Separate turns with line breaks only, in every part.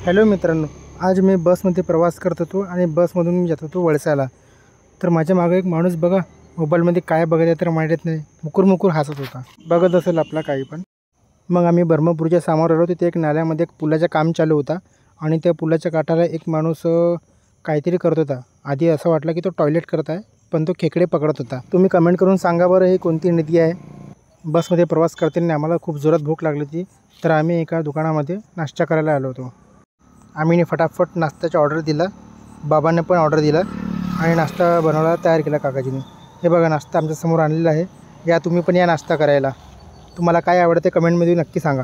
Hello मित्रांनो, आज मी बसमध्ये प्रवास करत होतो आणि बसमधून मी जात होतो वळसाला. तर माझ्या मागे एक माणूस बघा मोबाईलमध्ये काय बघत आहे तर माहीत नाही, मुकुर हसत होता. बघत असेल आपला काही पण. मग आम्ही ब्रह्मपुरीच्या समोर आलो. तिथे एक नाल्यामध्ये एक पुलाचं काम चालू होता आणि त्या पुलाच्या काठाला एक माणूस काहीतरी करत होता. आधी असं वाटलं की तो टॉयलेट करत आहे, पण तो खेकडे पकडत होता. तुम्ही कमेंट करून सांगा बरं, ही कोणती नदी आहे. बसमध्ये प्रवास करताना आम्हाला खूप जोरात भूक लागली होती, तर आम्ही एका दुकानामध्ये नाश्ता करायला आलो होतो. आम्ही फटाफट नाश्त्याचा ऑर्डर दिला, बाबांना पण ऑर्डर दिला आणि नाश्ता बनवायला तयार केला काकाजीने. हे बघा नाश्ता आमच्यासमोर आणलेला आहे. या तुम्ही पण या नाश्ता करायला. तुम्हाला काय आवडते कमेंटमध्ये नक्की सांगा.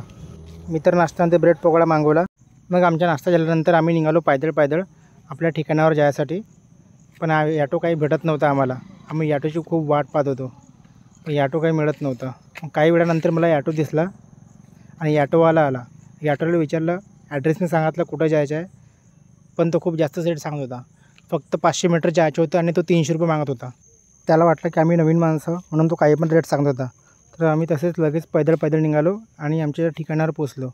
मी तर नाश्त्यामध्ये ब्रेड पकोडा मागवला. मग आमचा नाश्ता झाल्यानंतर आम्ही निघालो पायदळ आपल्या ठिकाणावर जायसाठी. पण ॲटो काही भेटत नव्हता आम्हाला. आम्ही ॲटोची खूप वाट पाहत होतो, पण ॲटो काही मिळत नव्हता. काही वेळानंतर मला ॲटो दिसला आणि ॲटोवाला आला. ॲटोला विचारलं, ॲड्रेसने सांगितलं कुठं जायचं आहे, पण तो खूप जास्त रेट सांगत होता. फक्त 500 मीटर जायचं होतं आणि तो 300 रुपये मागत होता. त्याला वाटलं की आम्ही नवीन माणसं म्हणून तो काही पण रेट सांगत होता. तर आम्ही तसेच लगेच पैदळ निघालो आणि आमच्या ठिकाणावर पोचलो.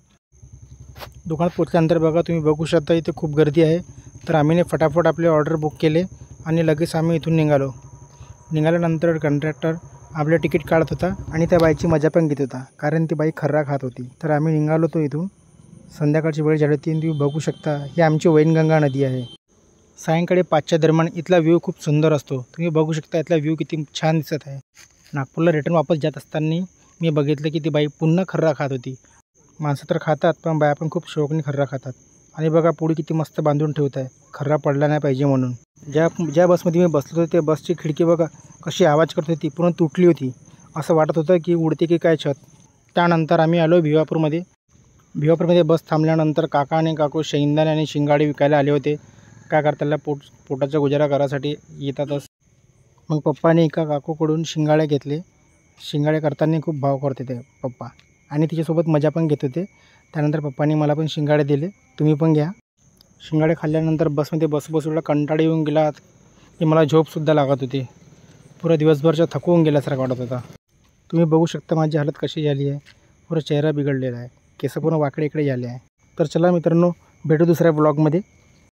दुकानात पोचल्यानंतर बघा तुम्ही बघू शकता इथे खूप गर्दी आहे. तर आम्ही फटाफट आपले ऑर्डर बुक केले आणि लगेच आम्ही इथून निघाल्यानंतर कंडक्टर आपलं तिकीट काढत होता आणि त्या बाईची मजा पण घेत होता, कारण ती बाई खर्रा खात होती. तर आम्ही निघालो तो इथून. संध्याकाळची वेळ झाली होती. तुम्ही बघू शकता ही आमची वैनगंगा नदी आहे. सायंकाळी 5च्या दरम्यान इथला व्ह्यू खूप सुंदर असतो. तुम्ही बघू शकता इथला व्ह्यू किती छान दिसत आहे. नागपूरला रिटर्न वापस जात असताना मी बघितलं की ती बाई पुन्हा खर्रा खात होती. माणसं तर खातात, पण बाया पण खूप शौकने खर्रा खातात. आणि बघा पुढे किती मस्त बांधून ठेवत आहे, खर्रा पडला नाही पाहिजे म्हणून. ज्या बसमध्ये मी बसलो होतो त्या बसची खिडकी बघा कशी आवाज करत होती, पूर्ण तुटली होती. असं वाटत होतं की उडते की काय छत. त्यानंतर आम्ही आलो भिवापूरमध्ये बस थांबल्यानंतर काका आणि काकू शेंगदाणे आणि शिंगाडे विकायला आले होते. काय करताना पोटाचा गुजारा करायसाठी येतातच. मग पप्पाने एका काकूकडून शिंगाडे घेतले. शिंगाडे करताना खूप भाव करते ते पप्पा आणि तिच्यासोबत मजा पण घेत होते. त्यानंतर पप्पाने मला पण शिंगाडे दिले, तुम्ही पण घ्या. शिंगाडे खाल्ल्यानंतर बसमध्ये बसून कंटाळा येऊन गेला की मला झोपसुद्धा लागत होती. पुरं दिवसभरच्या थकवून गेल्यासारखा वाटत होता. तुम्ही बघू शकता माझी हालत कशी झाली आहे. पुरा चेहरा बिघडलेला आहे, केस पूर्ण वाकडे इकडे झाले आहे. तर चला मित्रांनो, भेटू दुसऱ्या ब्लॉगमध्ये.